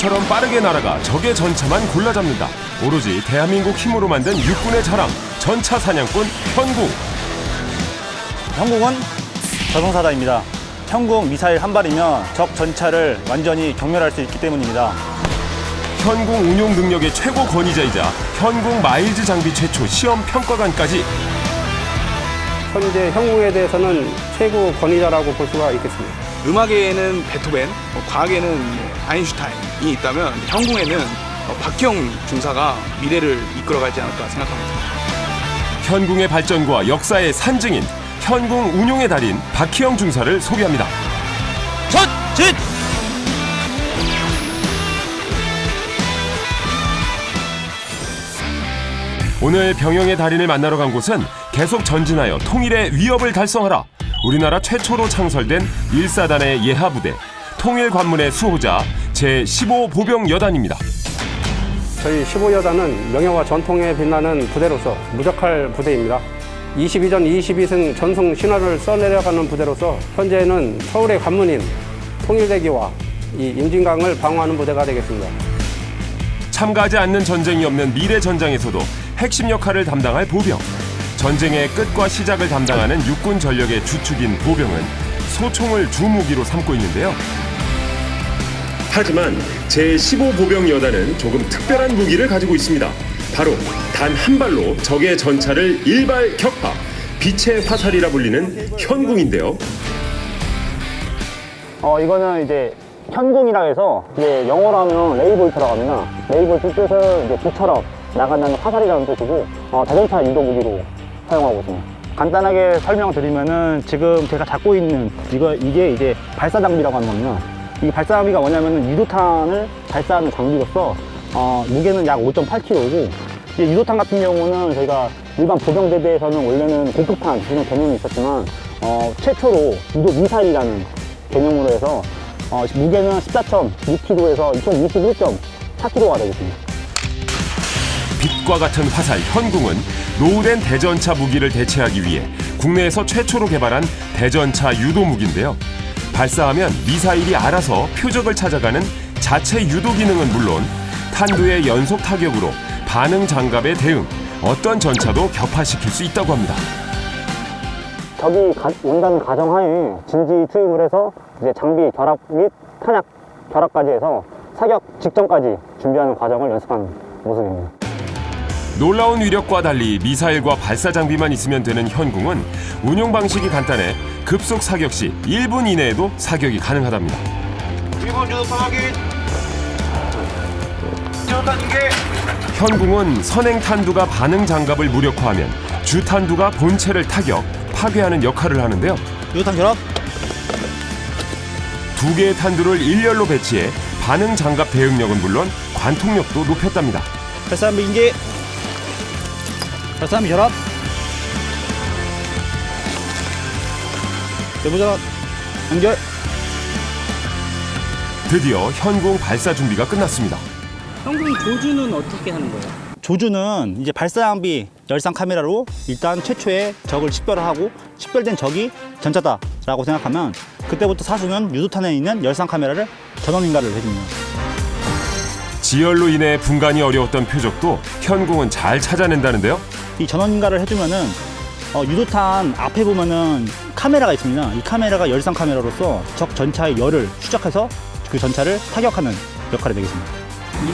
불처럼 빠르게 날아가 적의 전차만 골라잡는다. 오로지 대한민국 힘으로 만든 육군의 자랑, 전차 사냥꾼 현궁. 현궁은 저승사자입니다. 현궁 미사일 한 발이면 적 전차를 완전히 경멸할 수 있기 때문입니다. 현궁 운용 능력의 최고 권위자이자 현궁 마일즈 장비 최초 시험 평가관까지. 현재 현궁에 대해서는 최고 권위자라고 볼 수가 있겠습니다. 음악에는 베토벤, 과학에는 아인슈타인이 있다면 현궁에는 박희영 중사가 미래를 이끌어가지 않을까 생각합니다. 현궁의 발전과 역사의 산증인 현궁 운용의 달인 박희영 중사를 소개합니다. 전진! 오늘 병영의 달인을 만나러 간 곳은 계속 전진하여 통일의 위협을 달성하라. 우리나라 최초로 창설된 1사단의 예하부대 통일관문의 수호자 제15보병여단입니다. 저희 15여단은 명예와 전통에 빛나는 부대로서 무적할 부대입니다. 22전 22승 전승 신화를 써내려가는 부대로서 현재는 서울의 관문인 통일대교와 이 임진강을 방어하는 부대가 되겠습니다. 참가하지 않는 전쟁이 없는 미래 전장에서도 핵심 역할을 담당할 보병. 전쟁의 끝과 시작을 담당하는 육군 전력의 주축인 보병은 소총을 주무기로 삼고 있는데요. 하지만 제15보병여단은 조금 특별한 무기를 가지고 있습니다. 바로 단 한 발로 적의 전차를 일발 격파, 빛의 화살이라 불리는 현궁인데요. 이거는 이제 현궁이라 해서 이제 영어로 하면 레이볼트라고 합니다. 레이볼트 뜻은 이제 빛처럼 나간다는 화살이라는 뜻이고 자동차 유도 무기로 사용하고 있습니다. 간단하게 설명드리면은 지금 제가 잡고 있는 이게 이제 발사 장비라고 하는 겁니다. 이 발사 장비가 뭐냐면은 유도탄을 발사하는 장비로서 무게는 약 5.8kg고 유도탄 같은 경우는 저희가 일반 보병대대에서는 원래는 고폭탄 이런 개념이 있었지만 최초로 유도 미사일이라는 개념으로 해서 무게는 14.6kg에서 2021.4kg가 되겠습니다. 빛과 같은 화살 현궁은 노후된 대전차 무기를 대체하기 위해 국내에서 최초로 개발한 대전차 유도 무기인데요. 발사하면 미사일이 알아서 표적을 찾아가는 자체 유도 기능은 물론 탄두의 연속 타격으로 반응 장갑의 대응, 어떤 전차도 격파시킬 수 있다고 합니다. 적이 온다는 가정하에 진지 투입을 해서 이제 장비 결합 및 탄약 결합까지 해서 사격 직전까지 준비하는 과정을 연습하는 모습입니다. 놀라운 위력과 달리 미사일과 발사 장비만 있으면 되는 현궁은 운용 방식이 간단해 급속 사격 시 1분 이내에도 사격이 가능하답니다. 1번 유도탄 확인. 유도탄 인계. 현궁은 선행 탄두가 반응 장갑을 무력화하면 주 탄두가 본체를 타격, 파괴하는 역할을 하는데요. 유도탄 결합. 두 개의 탄두를 일렬로 배치해 반응 장갑 대응력은 물론 관통력도 높였답니다. 발사장비 인계. 발사장비 결합. 내부전환 연결. 드디어 현궁 발사 준비가 끝났습니다. 현궁 조주는 어떻게 하는 거예요? 조주는 이제 발사 장비 열상 카메라로 일단 최초의 적을 식별을 하고 식별된 적이 전차다라고 생각하면 그때부터 사수는 유도탄에 있는 열상 카메라를 전원 인가를 해줍니다. 지열로 인해 분간이 어려웠던 표적도 현궁은 잘 찾아낸다는데요. 이 전원 인가를 해주면은 유도탄 앞에 보면은 카메라가 있습니다. 이 카메라가 열상 카메라로서 적 전차의 열을 추적해서 그 전차를 타격하는 역할이 되겠습니다.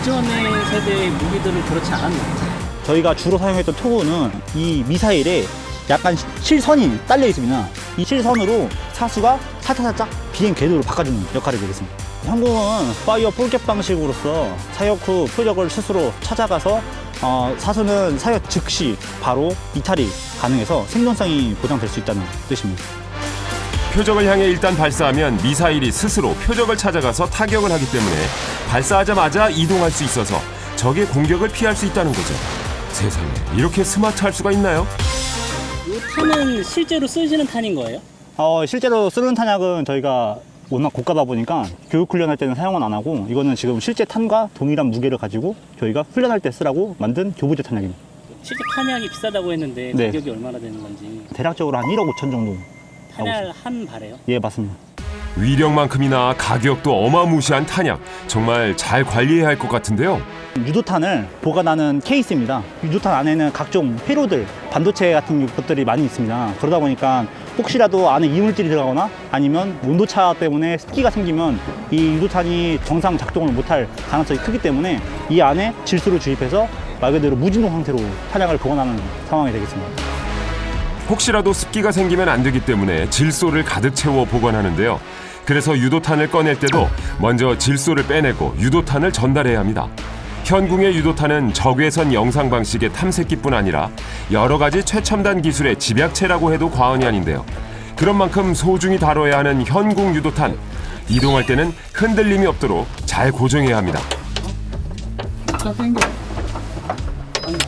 이전의 세대의 무기들은 그렇지 않았나요? 저희가 주로 사용했던 토구는 이 미사일에 약간 실선이 딸려 있습니다. 이 실선으로 사수가 살짝살짝 비행 궤도를 바꿔주는 역할이 되겠습니다. 현궁은 파이어 폴캡 방식으로서 사격 후 표적을 스스로 찾아가서 사수는 사격 즉시 바로 이탈이 가능해서 생존성이 보장될 수 있다는 뜻입니다. 표적을 향해 일단 발사하면 미사일이 스스로 표적을 찾아가서 타격을 하기 때문에 발사하자마자 이동할 수 있어서 적의 공격을 피할 수 있다는 거죠. 세상에 이렇게 스마트할 수가 있나요? 이 탄은 실제로 쓰시는 탄인 거예요? 실제로 쓰는 탄약은 저희가 워낙 고가다 보니까 교육 훈련할 때는 사용은 안 하고 이거는 지금 실제 탄과 동일한 무게를 가지고 저희가 훈련할 때 쓰라고 만든 교부제 탄약입니다. 실제 탄약이 비싸다고 했는데 네. 가격이 얼마나 되는 건지. 대략적으로 한 1억 5천 정도. 탄약 한 발에요? 예, 맞습니다. 위력만큼이나 가격도 어마무시한 탄약, 정말 잘 관리해야 할 것 같은데요. 유도탄을 보관하는 케이스입니다. 유도탄 안에는 각종 회로들, 반도체 같은 것들이 많이 있습니다. 그러다 보니까 혹시라도 안에 이물질이 들어가거나 아니면 온도차 때문에 습기가 생기면 이 유도탄이 정상 작동을 못할 가능성이 크기 때문에 이 안에 질소를 주입해서 말 그대로 무진동 상태로 탄약을 보관하는 상황이 되겠습니다. 혹시라도 습기가 생기면 안 되기 때문에 질소를 가득 채워 보관하는데요. 그래서 유도탄을 꺼낼 때도 먼저 질소를 빼내고 유도탄을 전달해야 합니다. 현궁의 유도탄은 적외선 영상 방식의 탐색기뿐 아니라 여러 가지 최첨단 기술의 집약체라고 해도 과언이 아닌데요. 그런 만큼 소중히 다뤄야 하는 현궁 유도탄. 이동할 때는 흔들림이 없도록 잘 고정해야 합니다.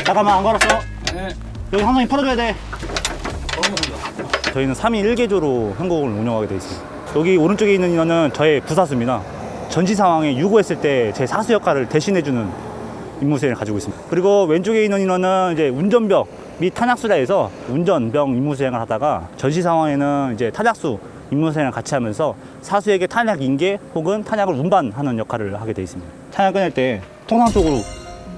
잠깐만 안 걸었어. 여기 항상 풀어줘야 돼. 저희는 3인 1개조로 항공을 운영하게 되어 있습니다. 여기 오른쪽에 있는 인원은 저의 부사수입니다. 전시 상황에 유고했을 때 제 사수 역할을 대신해주는 임무 수행을 가지고 있습니다. 그리고 왼쪽에 있는 인원은 이제 운전병 및 탄약수라해서 운전병 임무 수행을 하다가 전시 상황에는 이제 탄약수 임무 수행을 같이 하면서 사수에게 탄약 인계 혹은 탄약을 운반하는 역할을 하게 되어 있습니다. 탄약 꺼낼 때 통상적으로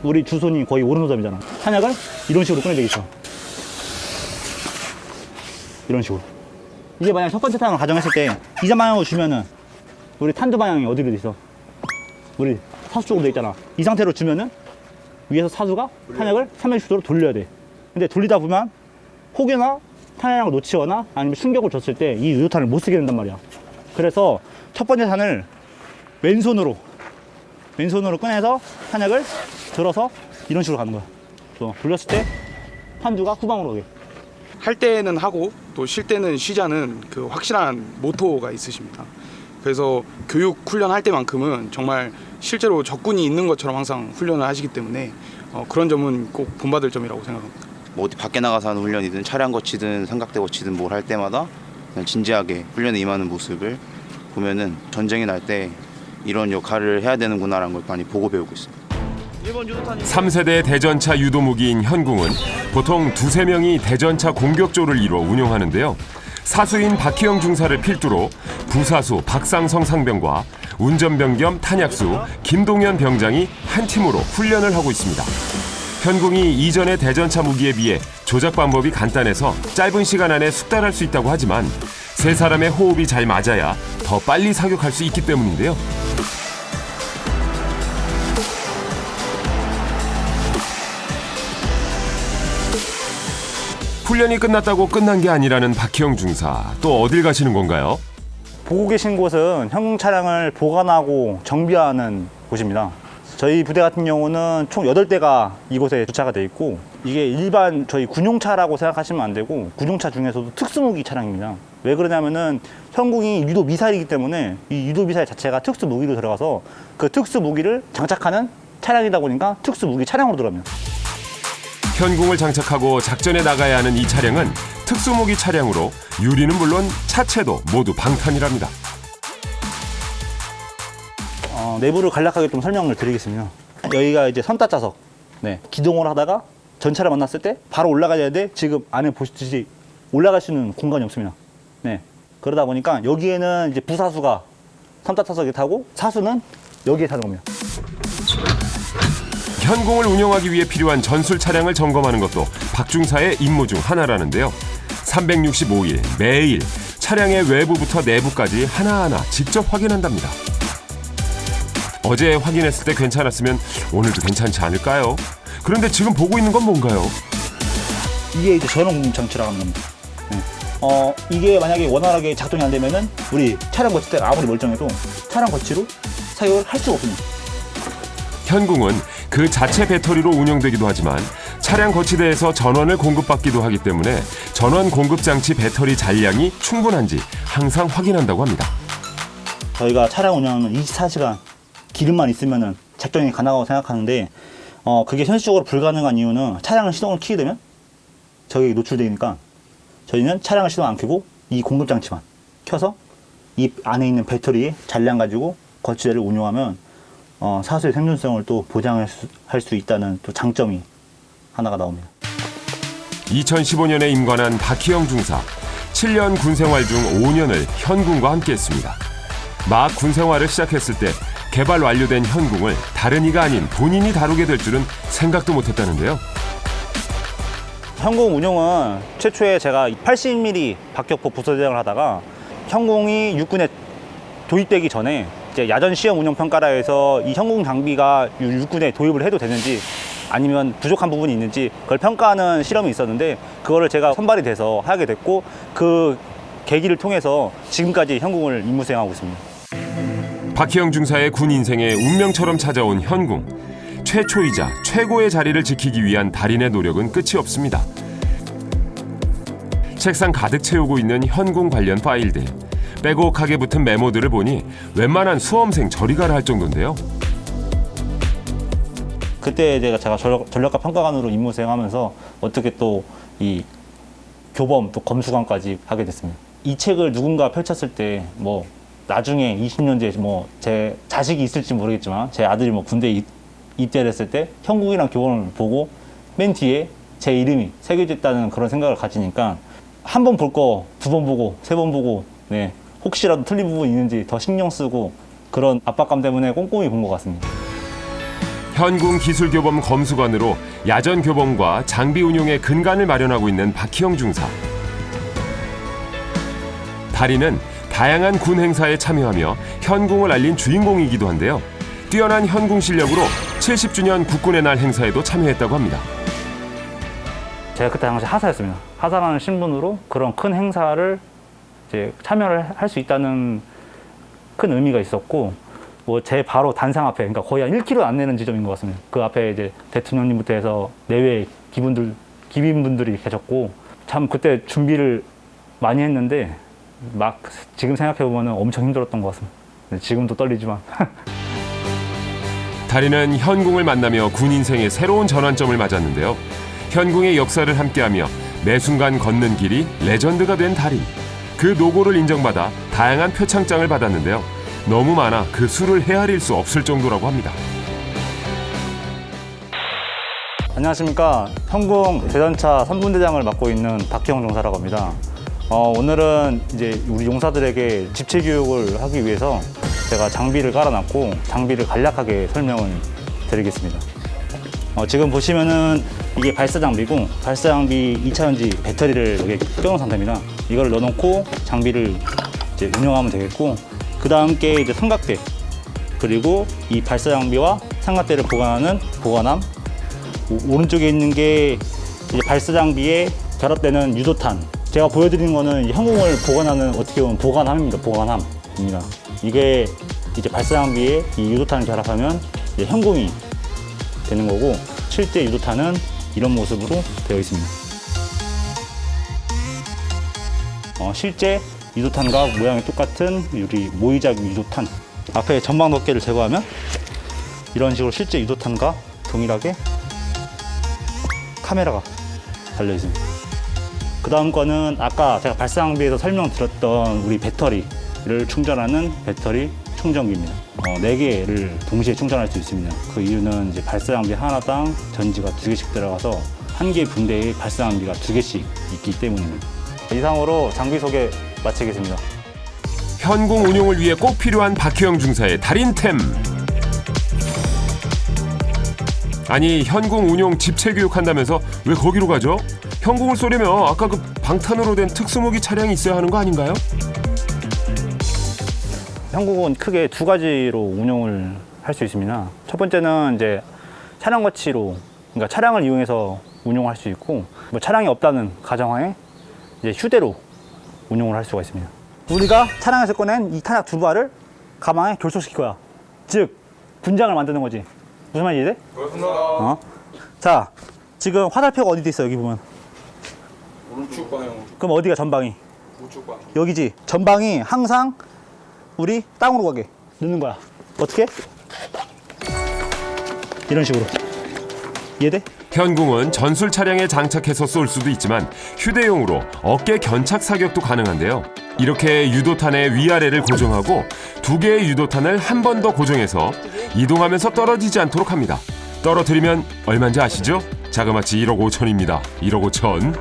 우리 두 손이 거의 오른손잡이잖아. 탄약을 이런 식으로 꺼내야 되겠죠. 이런 식으로. 이제 만약 첫 번째 탄약을 가정했을 때 이자 방향으로 주면은 우리 탄두 방향이 어디로 돼 있어? 우리 사수 쪽으로 돼 있잖아. 이 상태로 주면은 위에서 사수가 탄약을 360도로 돌려야 돼. 근데 돌리다 보면 혹여나 탄약을 놓치거나 아니면 충격을 줬을 때 이 유도탄을 못 쓰게 된단 말이야. 그래서 첫 번째 탄을 왼손으로 꺼내서 탄약을 들어서 이런 식으로 가는 거야. 또 돌렸을 때 탄두가 후방으로 오게. 할 때는 하고 또 쉴 때는 쉬자는 그 확실한 모토가 있으십니다. 그래서 교육 훈련할 때만큼은 정말 실제로 적군이 있는 것처럼 항상 훈련을 하시기 때문에 그런 점은 꼭 본받을 점이라고 생각합니다. 뭐 어디 밖에 나가서 하는 훈련이든 차량 거치든 삼각대 거치든 뭘 할 때마다 그냥 진지하게 훈련에 임하는 모습을 보면은 전쟁이 날 때 이런 역할을 해야 되는구나라는 걸 많이 보고 배우고 있습니다. 3세대 대전차 유도무기인 현궁은 보통 2~3명이 대전차 공격조를 이뤄 운용하는데요. 사수인 박희영 중사를 필두로 부사수 박상성 상병과 운전병 겸 탄약수 김동현 병장이 한 팀으로 훈련을 하고 있습니다. 현궁이 이전의 대전차 무기에 비해 조작 방법이 간단해서 짧은 시간 안에 숙달할 수 있다고 하지만 세 사람의 호흡이 잘 맞아야 더 빨리 사격할 수 있기 때문인데요. 훈련이 끝났다고 끝난 게 아니라는 박희영 중사. 또 어딜 가시는 건가요? 보고 계신 곳은 현궁 차량을 보관하고 정비하는 곳입니다. 저희 부대 같은 경우는 총 8대가 이곳에 주차가 되어 있고 이게 일반 저희 군용차라고 생각하시면 안 되고 군용차 중에서도 특수무기 차량입니다. 왜 그러냐면은 현궁이 유도 미사일이기 때문에 이 유도 미사일 자체가 특수무기로 들어가서 그 특수무기를 장착하는 차량이다 보니까 특수무기 차량으로 들어갑니다. 현궁을 장착하고 작전에 나가야 하는 이 차량은 특수무기 차량으로 유리는 물론 차체도 모두 방탄이랍니다. 내부를 간략하게 좀 설명을 드리겠습니다. 여기가 이제 선따좌석. 네, 기동을 하다가 전차를 만났을 때 바로 올라가야 되는데 지금 안에 보시듯이 올라갈 수 있는 공간이 없습니다. 네, 그러다 보니까 여기에는 이제 부사수가 선따좌석에 타고 사수는 여기에 타는 겁니다. 현궁을 운영하기 위해 필요한 전술 차량을 점검하는 것도 박중사의 임무 중 하나라는데요. 365일 매일 차량의 외부부터 내부까지 하나하나 직접 확인한답니다. 어제 확인했을 때 괜찮았으면 오늘도 괜찮지 않을까요? 그런데 지금 보고 있는 건 뭔가요? 이게 이제 전원 공급 장치라고 하는 겁니다. 네. 이게 만약에 원활하게 작동이 안 되면은 우리 차량 거치 때 아무리 멀쩡해도 차량 거치로 사용을 할 수가 없습니다. 현궁은 그 자체 배터리로 운영되기도 하지만 차량 거치대에서 전원을 공급받기도 하기 때문에 전원 공급 장치 배터리 잔량이 충분한지 항상 확인한다고 합니다. 저희가 차량 운영은 24시간 기름만 있으면은 작동이 가능하다고 생각하는데 그게 현실적으로 불가능한 이유는 차량을 시동을 켜게 되면 저기 노출되니까 저희는 차량을 시동 안 켜고 이 공급 장치만 켜서 이 안에 있는 배터리의 잔량 가지고 거치대를 운용하면 사수의 생존성을 또 보장할 수 있다는 또 장점이 하나가 나옵니다. 2015년에 임관한 박희영 중사. 7년 군 생활 중 5년을 현군과 함께했습니다. 막 군 생활을 시작했을 때 개발 완료된 현궁을 다른 이가 아닌 본인이 다루게 될 줄은 생각도 못했다는데요. 현궁 운용은 최초에 제가 80mm 박격포 부서대장을 하다가 현궁이 육군에 도입되기 전에 이제 야전 시험 운용 평가라에서 이 현궁 장비가 육군에 도입을 해도 되는지 아니면 부족한 부분이 있는지 그걸 평가하는 실험이 있었는데 그거를 제가 선발이 돼서 하게 됐고 그 계기를 통해서 지금까지 현궁을 임무 수행하고 있습니다. 박희영 중사의 군 인생에 운명처럼 찾아온 현궁. 최초이자 최고의 자리를 지키기 위한 달인의 노력은 끝이 없습니다. 책상 가득 채우고 있는 현궁 관련 파일들. 빼곡하게 붙은 메모들을 보니 웬만한 수험생 저리가라 할 정도인데요. 그때 제가 전력과 평가관으로 임무 수행하면서 어떻게 또 이 교범 또 검수관까지 하게 됐습니다. 이 책을 누군가 펼쳤을 때 뭐 나중에 20년 뒤에 뭐 제 자식이 있을지 모르겠지만 제 아들이 뭐 군대에 입대를 했을 때 현궁이랑 교범을 보고 맨 뒤에 제 이름이 새겨져 있다는 그런 생각을 가지니까 한 번 볼 거 두 번 보고 세 번 보고 네, 혹시라도 틀린 부분이 있는지 더 신경 쓰고 그런 압박감 때문에 꼼꼼히 본 것 같습니다. 현궁 기술교범 검수관으로 야전 교범과 장비 운용의 근간을 마련하고 있는 박희영 중사. 달인은 다양한 군 행사에 참여하며 현궁을 알린 주인공이기도 한데요. 뛰어난 현궁 실력으로 70주년 국군의 날 행사에도 참여했다고 합니다. 제가 그때 당시 하사였습니다. 하사라는 신분으로 그런 큰 행사를 이제 참여를 할 수 있다는 큰 의미가 있었고, 뭐 제 바로 단상 앞에, 그러니까 거의 한 1km 안 되는 지점인 것 같습니다. 그 앞에 이제 대통령님부터 해서 내외 기빈분들이 계셨고, 참 그때 준비를 많이 했는데 막 지금 생각해 보면 엄청 힘들었던 것 같습니다. 지금도 떨리지만. 달인은 현궁을 만나며 군 인생의 새로운 전환점을 맞았는데요. 현궁의 역사를 함께하며 매 순간 걷는 길이 레전드가 된 달인. 그 노고를 인정받아 다양한 표창장을 받았는데요. 너무 많아 그 수를 헤아릴 수 없을 정도라고 합니다. 안녕하십니까. 현궁 대전차 3분대장을 맡고 있는 박희영 중사라고 합니다. 오늘은 이제 우리 용사들에게 집체 교육을 하기 위해서 제가 장비를 깔아놨고 장비를 간략하게 설명을 드리겠습니다. 지금 보시면은 이게 발사 장비고 발사 장비 2차전지 배터리를 여기 껴놓은 상태입니다. 이걸 넣어놓고 장비를 이제 운영하면 되겠고, 그 다음 게 이제 삼각대, 그리고 이 발사 장비와 삼각대를 보관하는 보관함, 오른쪽에 있는 게 이제 발사 장비에 결합되는 유도탄. 제가 보여드리는 거는 이 현궁을 보관하는 어떻게 보면 보관함입니다. 보관함입니다. 이게 이제 발사 장비에 이 유도탄을 결합하면 이제 현궁이 되는 거고, 실제 유도탄은 이런 모습으로 되어 있습니다. 실제 유도탄과 모양이 똑같은 우리 모의작 유도탄, 앞에 전방 덮개를 제거하면 이런 식으로 실제 유도탄과 동일하게 카메라가 달려 있습니다. 그 다음 거는 아까 제가 발사 장비에서 설명드렸던 우리 배터리를 충전하는 배터리 충전기입니다. 4개를 동시에 충전할 수 있습니다. 그 이유는 이제 발사 장비 하나당 전지가 2개씩 들어가서 한 개 분대에 발사 장비가 2개씩 있기 때문입니다. 이상으로 장비 소개 마치겠습니다. 현궁 운용을 위해 꼭 필요한 박희영 중사의 달인템. 아니, 현궁 운용 집체 교육한다면서 왜 거기로 가죠? 현궁을 쏘려면 아까 그 방탄으로 된 특수무기 차량이 있어야 하는 거 아닌가요? 현궁은 크게 2가지로 운용을 할 수 있습니다. 첫 번째는 이제 차량 거치로, 그러니까 차량을 이용해서 운용할 수 있고, 뭐 차량이 없다는 가정하에 이제 휴대로 운용을 할 수가 있습니다. 우리가 차량에서 꺼낸 이 탄약 2발을 가방에 결속시킬 거야. 즉 군장을 만드는 거지. 무슨 말인지 이해돼? 그렇습니다. 자, 지금 화살표가 어디 있어? 여기 보면. 우측 방향. 그럼 어디가 전방이? 우측 방향. 여기지. 전방이 항상 우리 땅으로 가게 넣는 거야. 어떻게? 이런 식으로. 이해돼? 현궁은 전술 차량에 장착해서 쏠 수도 있지만 휴대용으로 어깨 견착 사격도 가능한데요. 이렇게 유도탄의 위아래를 고정하고 2개의 유도탄을 한 번 더 고정해서 이동하면서 떨어지지 않도록 합니다. 떨어뜨리면 얼마인지 아시죠? 자그마치 1억 5천입니다. 1억 5천.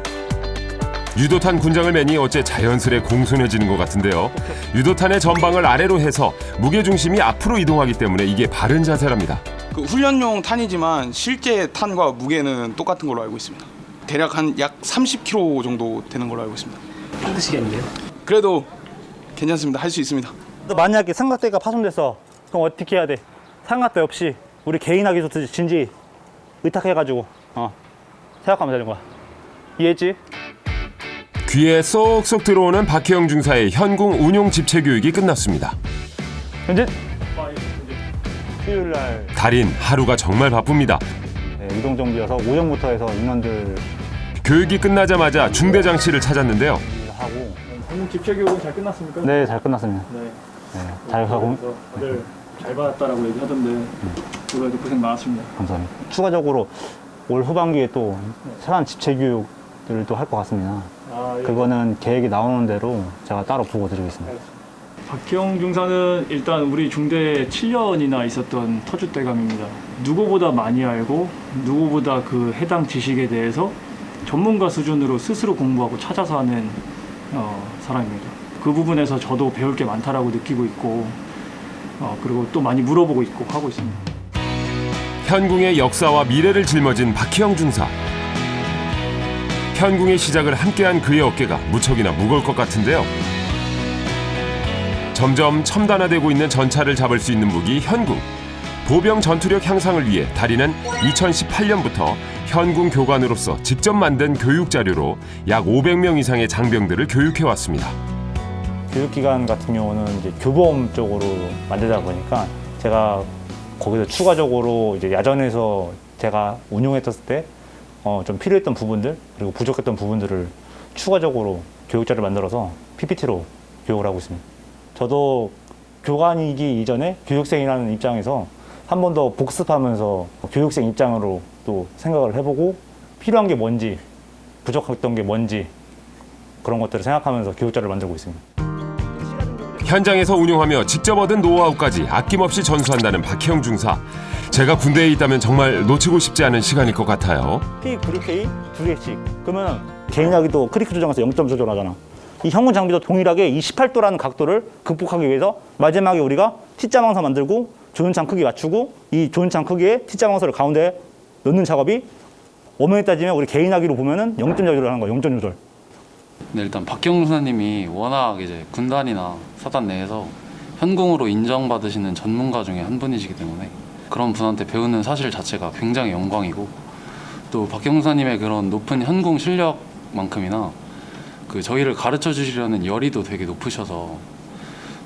유도탄 군장을 매니 어째 자연스레 공손해지는 것 같은데요. 유도탄의 전방을 아래로 해서 무게중심이 앞으로 이동하기 때문에 이게 바른 자세랍니다. 그 훈련용 탄이지만 실제 탄과 무게는 똑같은 걸로 알고 있습니다. 대략 한 약 30kg 정도 되는 걸로 알고 있습니다. 힘드시겠는데요? 그래도 괜찮습니다. 할 수 있습니다. 또 만약에 삼각대가 파손됐어. 그럼 어떻게 해야 돼? 삼각대 없이 우리 개인하기 진지 의탁해가지고 생각하면 되는 거야. 이해했지? 귀에 쏙쏙 들어오는 박혜영 중사의 현궁 운용 집체 교육이 끝났습니다. 현재 수요일 날 달인 하루가 정말 바쁩니다. 이동 정비여서 오전부터 해서 인원들 교육이 끝나자마자 중대 장치를 찾았는데요. 하고. 방금 집체 교육은 잘 끝났습니까? 네, 잘 끝났습니다. 네. 네, 잘 하고. 다들 잘 받았다라고 얘기하던데 그래도 고생 많았습니다. 감사합니다. 추가적으로 올 후반기에 또 사람 집체 교육들을 또 할 것 같습니다. 예. 그거는 계획이 나오는 대로 제가 따로 보고 드리겠습니다. 박형 중사는 일단 우리 중대에 7년이나 있었던 터줏대감입니다. 누구보다 많이 알고 누구보다 그 해당 지식에 대해서 전문가 수준으로 스스로 공부하고 찾아서 하는 사람입니다. 그 부분에서 저도 배울 게 많다라고 느끼고 있고 그리고 또 많이 물어보고 있고 하고 있습니다. 현궁의 역사와 미래를 짊어진 박혜영 중사. 현궁의 시작을 함께한 그의 어깨가 무척이나 무거울 것 같은데요. 점점 첨단화되고 있는 전차를 잡을 수 있는 무기 현궁. 보병 전투력 향상을 위해 달인은 2018년부터 현궁 교관으로서 직접 만든 교육 자료로 약 500명 이상의 장병들을 교육해왔습니다. 교육기관 같은 경우는 이제 교보험 쪽으로 만들다 보니까 제가 거기서 추가적으로 이제 야전에서 제가 운용했을 때 좀 필요했던 부분들 그리고 부족했던 부분들을 추가적으로 교육자를 만들어서 PPT로 교육을 하고 있습니다. 저도 교관이기 이전에 교육생이라는 입장에서 한 번 더 복습하면서 교육생 입장으로 또 생각을 해보고 필요한 게 뭔지 부족했던 게 뭔지 그런 것들을 생각하면서 교육자를 만들고 있습니다. 현장에서 운용하며 직접 얻은 노하우까지 아낌없이 전수한다는 박혜영 중사. 제가 군대에 있다면 정말 놓치고 싶지 않은 시간일 것 같아요. P, 그룹 K 두 개씩. 그러면 개인하기도 크리크 조정해서 0점 조절하잖아. 이 현군 장비도 동일하게 이 18도라는 각도를 극복하기 위해서 마지막에 우리가 T자 망사 만들고 조준창 크기 맞추고 이 조준창 크기에 T자 망사를 가운데 넣는 작업이 엄연히 따지면 우리 개인하기로 보면은 0점 조절을 하는 거야. 0점 조절. 네, 일단 박경 중사님이 워낙 이제 군단이나 사단 내에서 현궁으로 인정받으시는 전문가 중에 한 분이시기 때문에 그런 분한테 배우는 사실 자체가 굉장히 영광이고 또 박경 중사님의 그런 높은 현궁 실력만큼이나 그 저희를 가르쳐 주시려는 열의도 되게 높으셔서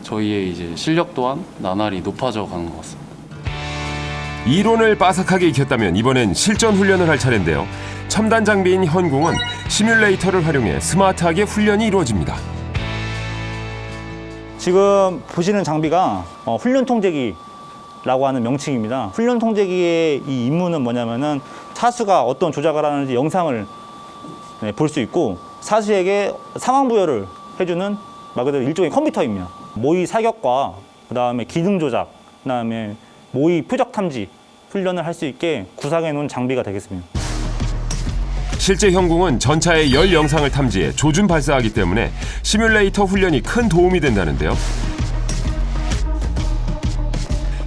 저희의 이제 실력 또한 나날이 높아져 가는 것 같습니다. 이론을 빠삭하게 익혔다면 이번엔 실전 훈련을 할 차례인데요. 첨단 장비인 현궁은 시뮬레이터를 활용해 스마트하게 훈련이 이루어집니다. 지금 보시는 장비가 훈련 통제기라고 하는 명칭입니다. 훈련 통제기의 이 임무는 뭐냐면은 사수가 어떤 조작을 하는지 영상을 볼 수 있고 사수에게 상황 부여를 해주는 말 그대로 일종의 컴퓨터입니다. 모의 사격과 그다음에 기능 조작, 그다음에 모의 표적 탐지 훈련을 할 수 있게 구상해 놓은 장비가 되겠습니다. 실제 현궁은 전차의 열 영상을 탐지해 조준 발사하기 때문에 시뮬레이터 훈련이 큰 도움이 된다는데요.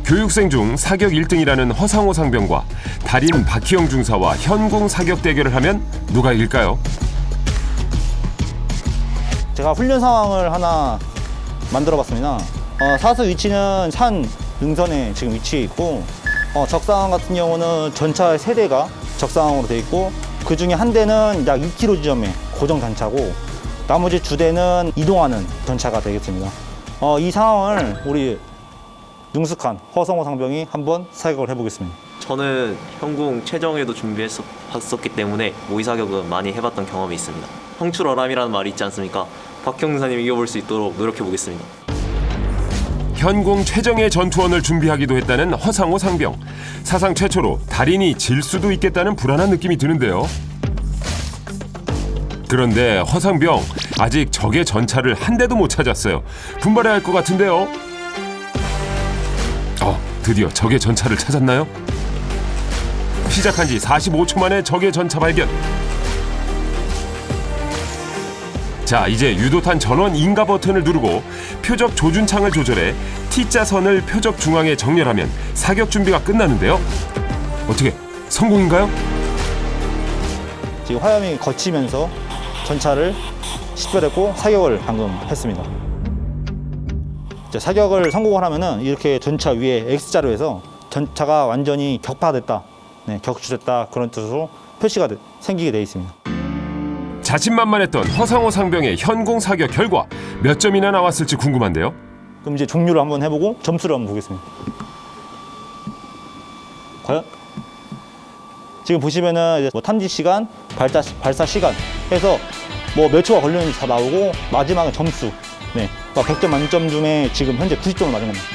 교육생 중 사격 1등이라는 허상호 상병과 달인 박희영 중사와 현궁 사격 대결을 하면 누가 이길까요? 제가 훈련 상황을 하나 만들어 봤습니다. 사수 위치는 산 능선에 지금 위치해 있고 적상항 같은 경우는 전차 3대가 적상항으로 되어 있고 그 중에 한 대는 약 2km 지점에 고정 단차고 나머지 2대는 이동하는 전차가 되겠습니다. 이 상황을 우리 능숙한 허성호 상병이 한번 사격을 해보겠습니다. 저는 현궁 최정예도 준비했었기 때문에 모의 사격은 많이 해봤던 경험이 있습니다. 황출어람이라는 말이 있지 않습니까? 박형사님 이겨볼 수 있도록 노력해보겠습니다. 현궁 최정예 전투원을 준비하기도 했다는 허상호 상병. 사상 최초로 달인이 질 수도 있겠다는 불안한 느낌이 드는데요. 그런데 허상병 아직 적의 전차를 한 대도 못 찾았어요. 분발해야 할 것 같은데요. 드디어 적의 전차를 찾았나요? 시작한 지 45초 만에 적의 전차 발견. 자, 이제 유도탄 전원 인가 버튼을 누르고 표적 조준창을 조절해 T자선을 표적 중앙에 정렬하면 사격 준비가 끝나는데요. 어떻게 성공인가요? 지금 화염이 거치면서 전차를 식별했고 사격을 방금 했습니다. 이제 사격을 성공을 하면은 이렇게 전차 위에 X자로 해서 전차가 완전히 격파됐다, 격추됐다 그런 뜻으로 표시가 생기게 되어 있습니다. 자신만만했던 허상호 상병의 현공 사격 결과 몇 점이나 나왔을지 궁금한데요. 그럼 이제 종류를 한번 해보고 점수를 한번 보겠습니다. 과연? 지금 보시면은 이제 뭐 탐지 시간, 발사 시간 해서 뭐 몇 초가 걸렸는지 다 나오고 마지막은 점수. 100점 만점 중에 지금 현재 90점을 맞은 겁니다.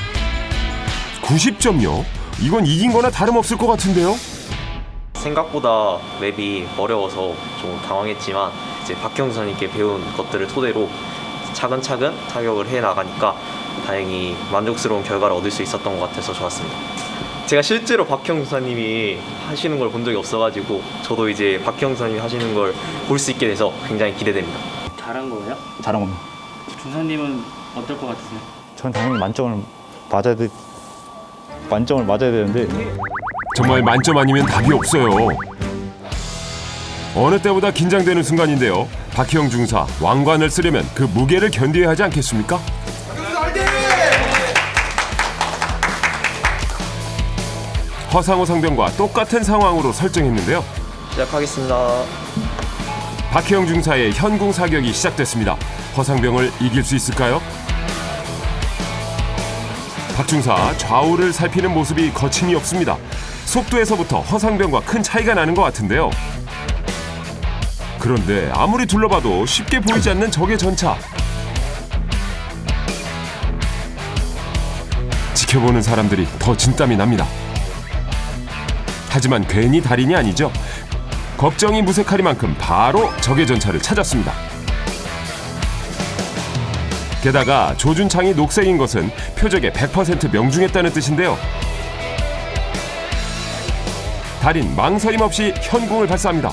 90점요? 이건 이긴 거나 다름없을 것 같은데요? 생각보다 맵이 어려워서 좀 당황했지만 이제 박형선님께 배운 것들을 토대로 차근차근 타격을 해 나가니까 다행히 만족스러운 결과를 얻을 수 있었던 것 같아서 좋았습니다. 제가 실제로 박형선님이 하시는 걸 본 적이 없어가지고 저도 이제 박형선님이 하시는 걸 볼 수 있게 돼서 굉장히 기대됩니다. 잘한 거예요? 잘한 겁니다. 중사님은 어떨 것 같으세요? 전 당연히 만점을 맞아야 되는데 정말 만점 아니면 답이 없어요. 어느 때보다 긴장되는 순간인데요. 박희영 중사, 왕관을 쓰려면 그 무게를 견뎌야 하지 않겠습니까? 허상호 상병과 똑같은 상황으로 설정했는데요. 시작하겠습니다. 박희영 중사의 현궁 사격이 시작됐습니다. 허상병을 이길 수 있을까요? 박 중사 좌우를 살피는 모습이 거침이 없습니다. 속도에서부터 허상병과 큰 차이가 나는 것 같은데요. 그런데 아무리 둘러봐도 쉽게 보이지 않는 적의 전차. 지켜보는 사람들이 더 진땀이 납니다. 하지만 괜히 달인이 아니죠. 걱정이 무색하리만큼 바로 적의 전차를 찾았습니다. 게다가 조준창이 녹색인 것은 표적에 100% 명중했다는 뜻인데요. 달인 망설임 없이 현궁을 발사합니다.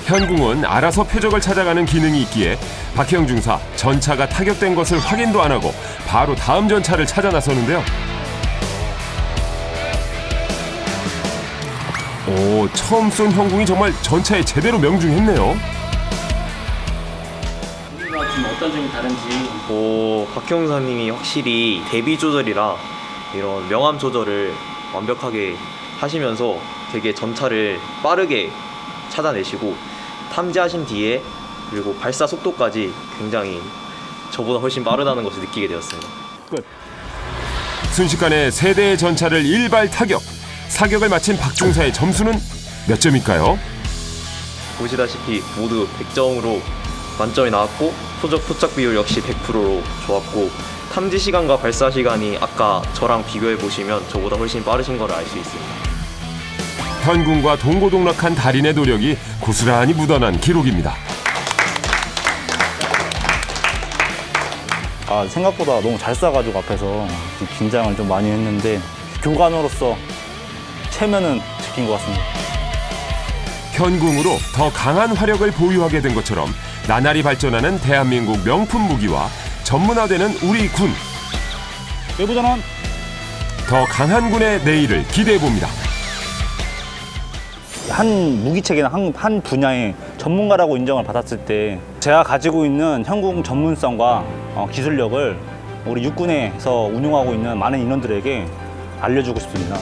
현궁은 알아서 표적을 찾아가는 기능이 있기에 박희영 중사 전차가 타격된 것을 확인도 안 하고 바로 다음 전차를 찾아 나서는데요. 오, 처음 쏜 현궁이 정말 전차에 제대로 명중했네요. 우리가 지금 어떤 점이 다른지. 박형선님이 확실히 대비 조절이랑 이런 명암 조절을 완벽하게 하시면서 되게 전차를 빠르게 찾아내시고 탐지하신 뒤에 그리고 발사 속도까지 굉장히 저보다 훨씬 빠르다는 것을 느끼게 되었습니다. 순식간에 세 대의 전차를 일발 타격. 사격을 마친 박중사의 점수는 몇 점일까요? 보시다시피 모두 100점으로 만점이 나왔고 표적 포착 비율 역시 100%로 좋았고 탐지 시간과 발사 시간이 아까 저랑 비교해 보시면 저보다 훨씬 빠르신 걸 알 수 있습니다. 현궁과 동고동락한 달인의 노력이 고스란히 묻어난 기록입니다. 생각보다 너무 잘 쏴가지고 앞에서 긴장을 좀 많이 했는데 교관으로서 체면은 지킨 것 같습니다. 현궁으로 더 강한 화력을 보유하게 된 것처럼 나날이 발전하는 대한민국 명품 무기와 전문화되는 우리 군. 외부전환. 더 강한 군의 내일을 기대해봅니다. 한 무기체계나 한 분야의 전문가라고 인정을 받았을 때 제가 가지고 있는 현궁 전문성과 기술력을 우리 육군에서 운용하고 있는 많은 인원들에게 알려주고 싶습니다.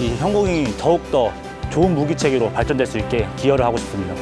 이 현궁이 더욱더 좋은 무기체계로 발전될 수 있게 기여를 하고 싶습니다.